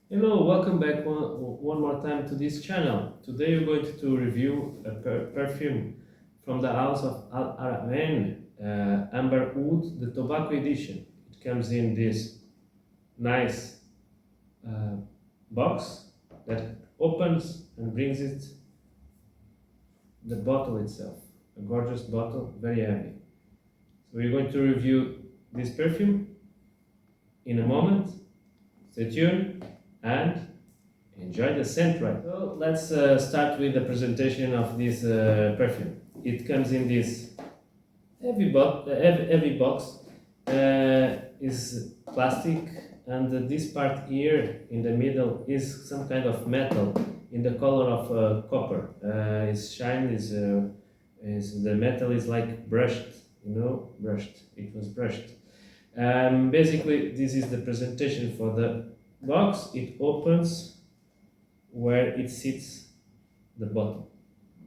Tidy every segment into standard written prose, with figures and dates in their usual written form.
Hello, welcome back one more time to this channel. Today we're going to review a perfume from the house of Haramain, Amber Oud, the tobacco edition. It comes in this nice uh, box that opens and brings it the bottle itself. A gorgeous bottle, very heavy. So we're going to review this perfume in a moment. Stay tuned and enjoy the scent, right? So let's start with the presentation of this perfume. It comes in this heavy box. Is plastic, and this part here in the middle is some kind of metal in the color of copper. Its shine is the metal is like brushed, brushed. It was brushed. Basically, this is the presentation for the box. It opens where it sits the bottle.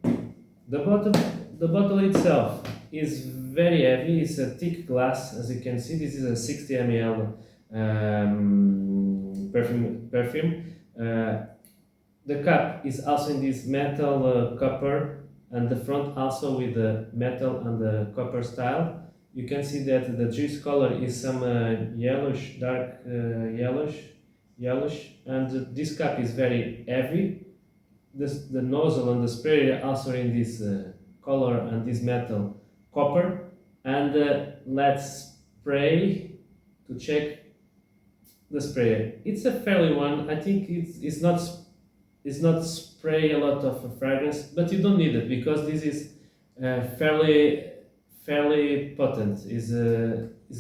The bottle, the bottle itself is very heavy. It's a thick glass, as you can see. This is a 60 ml perfume. The cap is also in this metal copper, and the front also with the metal and the copper style. You can see that the juice color is some yellowish, dark yellowish, and this cap is very heavy. The nozzle and the spray also in this color and this metal copper. And let's spray to check the spray. It's a fairly one. I think it's not spray a lot of fragrance, but you don't need it because this is fairly potent. Is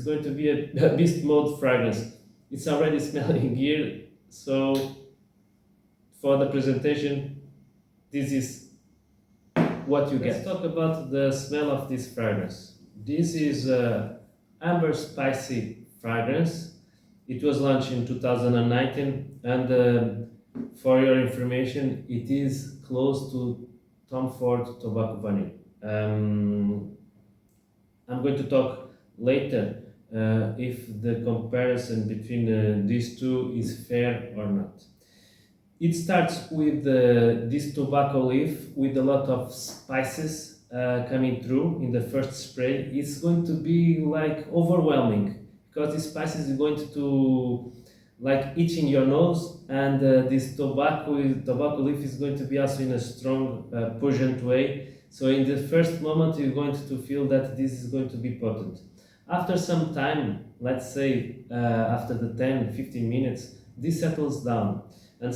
going to be a beast mode fragrance. It's already smelling here, so for the presentation, this is what you get. Let's talk about the smell of this fragrance. This is a amber spicy fragrance. It was launched in 2019, and for your information, it is close to Tom Ford Tobacco Vanilla. I'm going to talk later if the comparison between these two is fair or not. It starts with this tobacco leaf with a lot of spices coming through in the first spray. It's going to be like overwhelming because the spices are going to like itching your nose, and this tobacco leaf is going to be also in a strong pungent way. So in the first moment you're going to feel that this is going to be potent. After some time, let's say after the 10-15 minutes, this settles down, and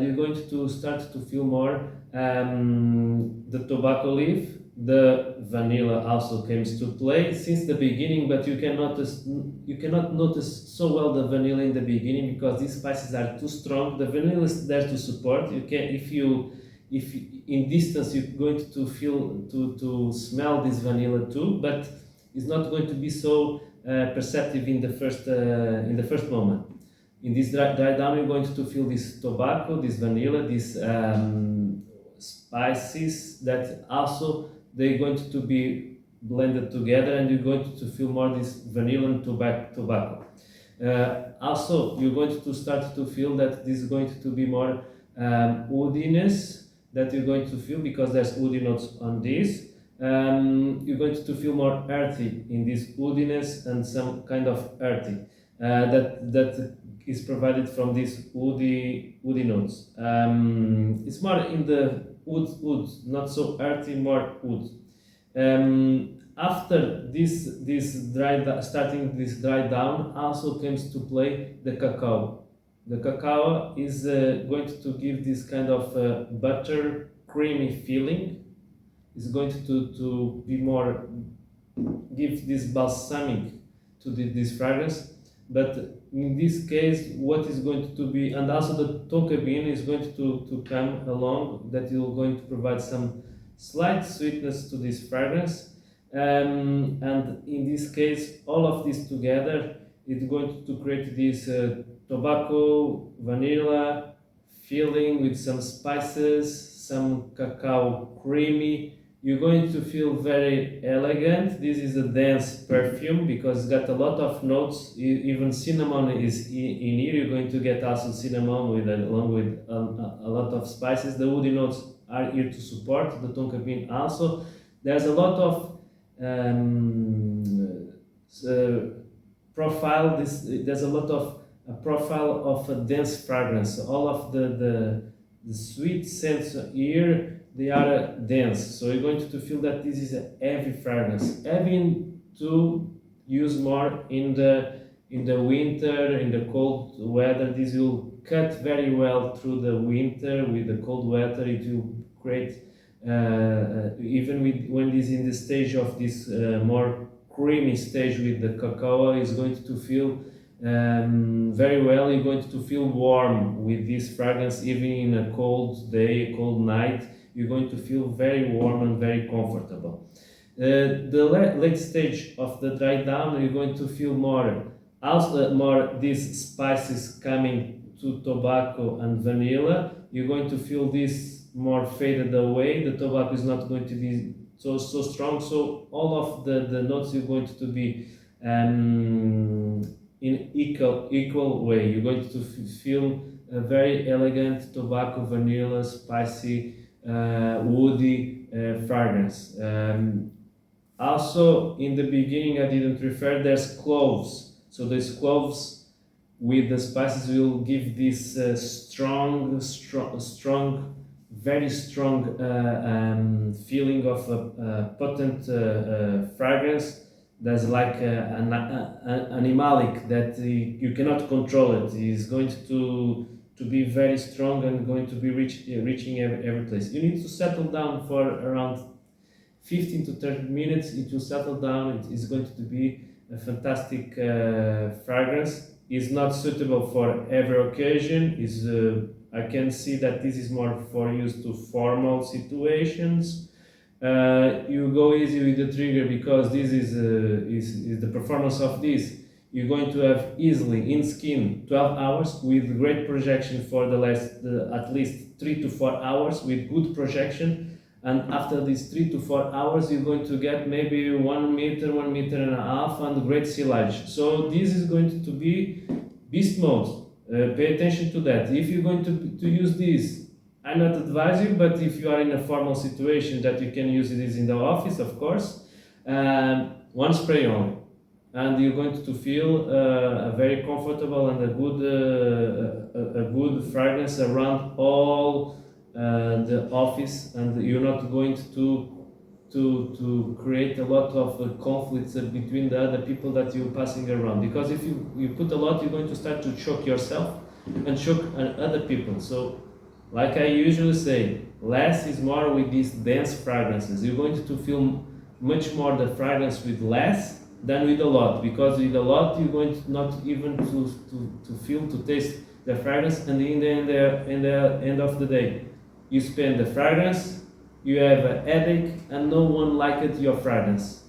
you're going to start to feel more the tobacco leaf. The vanilla also comes to play since the beginning, but you cannot notice so well the vanilla in the beginning because these spices are too strong. The vanilla is there to support. You can if in distance you're going to feel to smell this vanilla too, but it's not going to be so perceptive in the first moment. In this dry down, you're going to feel this tobacco, this vanilla, these spices that also they're going to be blended together, and you're going to feel more this vanilla and tobacco. Also, you're going to start to feel that this is going to be more woodiness that you're going to feel because there's woody notes on this. You're going to feel more earthy in this woodiness and some kind of earthy that is provided from these woody notes. It's more in the wood, not so earthy, more wood. After starting this dry down, also comes to play the cacao. The cacao is going to give this kind of butter creamy feeling. It's going to be more give this balsamic to this fragrance. But in this case, what is going to be, and also the tonka bean is going to come along, that is going to provide some slight sweetness to this fragrance. And in this case, all of this together is going to create this tobacco, vanilla feeling with some spices, some cacao creamy. you're going to feel very elegant. This is a dense perfume because it's got a lot of notes. Even cinnamon is in here. You're going to get also cinnamon with along with a lot of spices. The woody notes are here to support the tonka bean also. There's a lot of profile. There's a lot of a profile of a dense fragrance. All of the sweet scents here, they are dense. So you're going to feel that this is a heavy fragrance. Heavy to use more in the winter, in the cold weather. This will cut very well through the winter with the cold weather. It will create even with when this in the stage of this more creamy stage with the cocoa is going to feel very well. You're going to feel warm with this fragrance even in a cold day, a cold night. You're going to feel very warm and very comfortable. The late stage of the dry down, you're going to feel more these spices coming to tobacco and vanilla. You're going to feel this more faded away. The tobacco is not going to be so strong. So all of the notes you're going to be in equal way. You're going to feel a very elegant tobacco, vanilla, spicy, woody fragrance. Also, in the beginning, I didn't refer. There's cloves. So these cloves with the spices will give this strong, very strong feeling of a potent fragrance. There's like an animalic that you cannot control it. It's going to be very strong and going to be reaching every place. You need to settle down for around 15 to 30 minutes. It will settle down. It is going to be a fantastic fragrance. It's not suitable for every occasion. I can see that this is more for use to formal situations. You go easy with the trigger because this is the performance of this. You're going to have easily in skin 12 hours with great projection for the last at least 3 to 4 hours with good projection. And after these 3 to 4 hours, you're going to get maybe 1 meter, 1.5 meters, and great silage. So this is going to be beast mode. Pay attention to that. If you're going to use this, I not advise you, but if you are in a formal situation that you can use this in the office, of course, one spray only. And you're going to feel a very comfortable and a good fragrance around all the office, and you're not going to create a lot of conflicts between the other people that you're passing around. Because if you put a lot, you're going to start to choke yourself and choke other people. So, like I usually say, less is more with these dense fragrances. You're going to feel much more the fragrance with less than with a lot, because with a lot you're going to not even to feel, to taste the fragrance, and in the end of the day you spend the fragrance, you have a headache, and no one liked your fragrance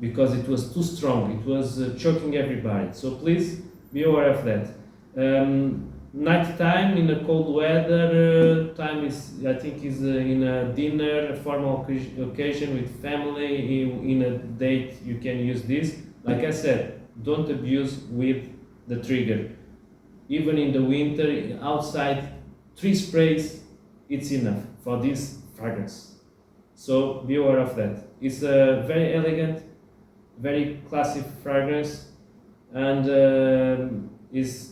because it was too strong, it was choking everybody. So please be aware of that. Night time in a cold weather time is, I think, is in a dinner, a formal occasion with family, in a date you can use this. Like I said, don't abuse with the trigger. Even in the winter outside, 3 sprays it's enough for this fragrance. So be aware of that. It's a very elegant, very classic fragrance, and is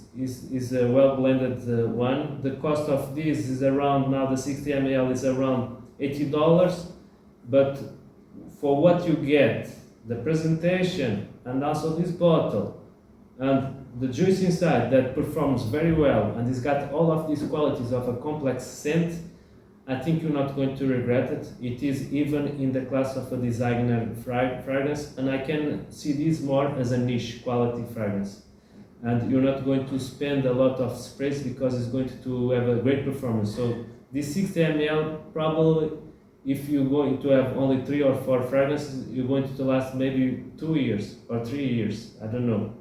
a well blended one. The cost of this is around, now the 60 ml is around $80, but for what you get, the presentation and also this bottle and the juice inside that performs very well and it's got all of these qualities of a complex scent, I think you're not going to regret it. It is even in the class of a designer fragrance, and I can see this more as a niche quality fragrance. And you're not going to spend a lot of sprays because it's going to have a great performance. So this 60 ml, probably if you're going to have only 3 or 4 fragrances, you're going to last maybe 2 years or 3 years, I don't know,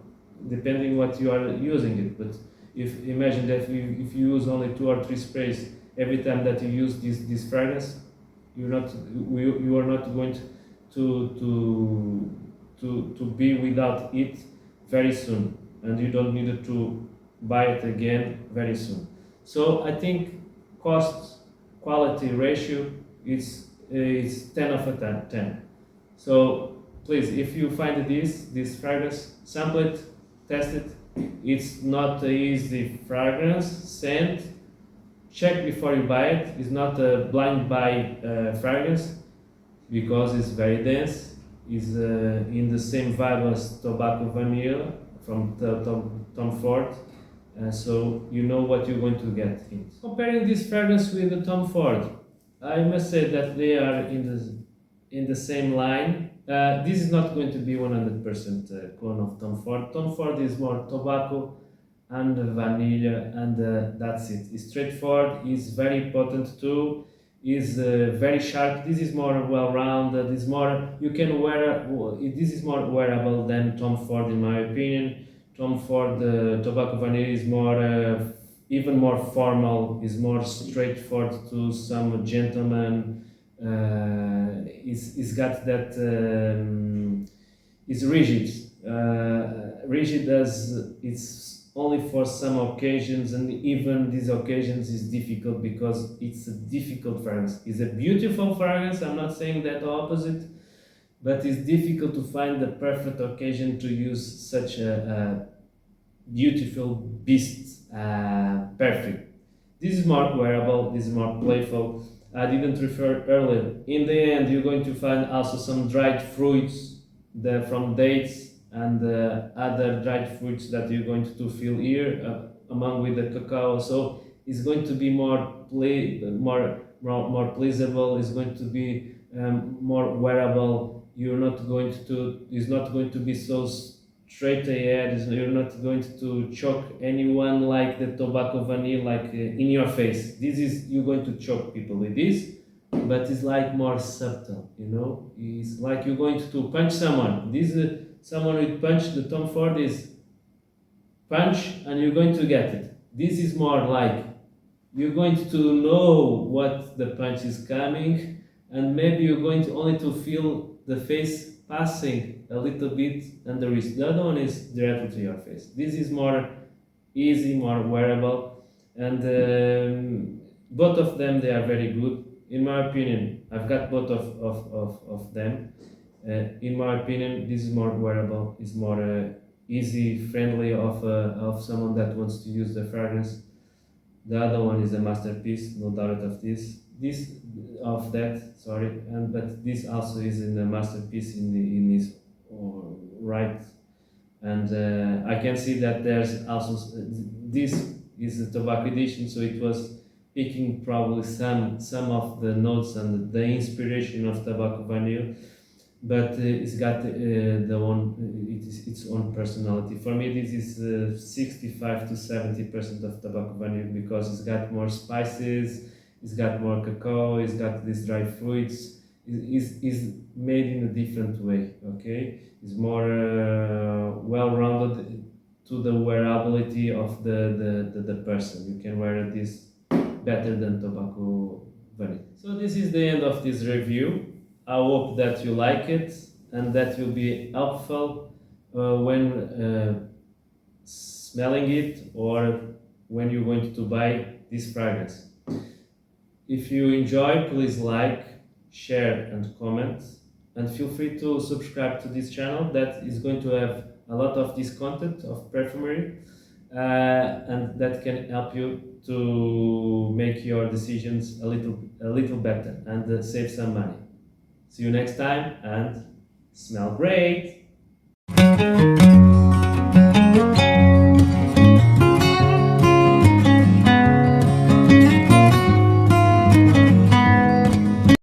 depending what you are using it. But if imagine that if you use only 2 or 3 sprays every time that you use this fragrance, you are not going to be without it very soon, and you don't need to buy it again very soon. So I think cost quality ratio is 10 of a 10. So please, if you find this fragrance, sample it, test it. It's not an easy fragrance scent. Check before you buy it. It's not a blind buy fragrance because it's very dense. It's in the same vibe as tobacco vanilla from Tom Ford. So you know what you're going to get. Comparing this fragrance with the Tom Ford, I must say that they are in the same line. This is not going to be 100% clone of Tom Ford. Tom Ford is more tobacco and vanilla, and that's it. It's straightforward. It's very potent too. Is very sharp. This is more well-rounded. Is more you can wear. This is more wearable than Tom Ford, in my opinion. Tom Ford tobacco vanilla is more even more formal. Is more straightforward to some gentleman. Is got that. Is rigid. Rigid as it's only for some occasions, and even these occasions is difficult because it's a difficult fragrance. It's a beautiful fragrance, I'm not saying that opposite, but it's difficult to find the perfect occasion to use such a beautiful beast. Perfect. This is more wearable, this is more playful. I didn't refer earlier. In the end, you're going to find also some dried fruits from dates and other dried fruits that you're going to feel here among with the cacao. So it's going to be more more pleasurable. It's going to be more wearable. You're not going to. It's not going to be so straight ahead. You're not going to choke anyone like the tobacco vanilla, like in your face. This is you're going to choke people with this, but it's like more subtle. It's like you're going to punch someone. This. Someone with punch, the Tom Ford is punch and you're going to get it. This is more like you're going to know what the punch is coming, and maybe you're going to only to feel the face passing a little bit and the wrist. The other one is directly to your face. This is more easy, more wearable, and both of them they are very good. In my opinion, I've got both of them. In my opinion, this is more wearable. It's more easy, friendly of someone that wants to use the fragrance. The other one is a masterpiece, no doubt of this. This of that, sorry, and but this also is in the masterpiece in his right, and I can see that there's also this is a tobacco edition, so it was picking probably some of the notes and the inspiration of tobacco vanilla, but it's got its own personality. For me, this is 65 to 70% of tobacco vanilla because it's got more spices, it's got more cacao, it's got these dry fruits. Is made in a different way. Okay, it's more well-rounded to the wearability of the person. You can wear this better than tobacco vanilla. So this is the end of this review. I hope that you like it and that will be helpful when smelling it or when you're going to buy this fragrance. If you enjoy, please like, share and comment, and feel free to subscribe to this channel that is going to have a lot of this content of perfumery and that can help you to make your decisions a little better and save some money. See you next time and smell great!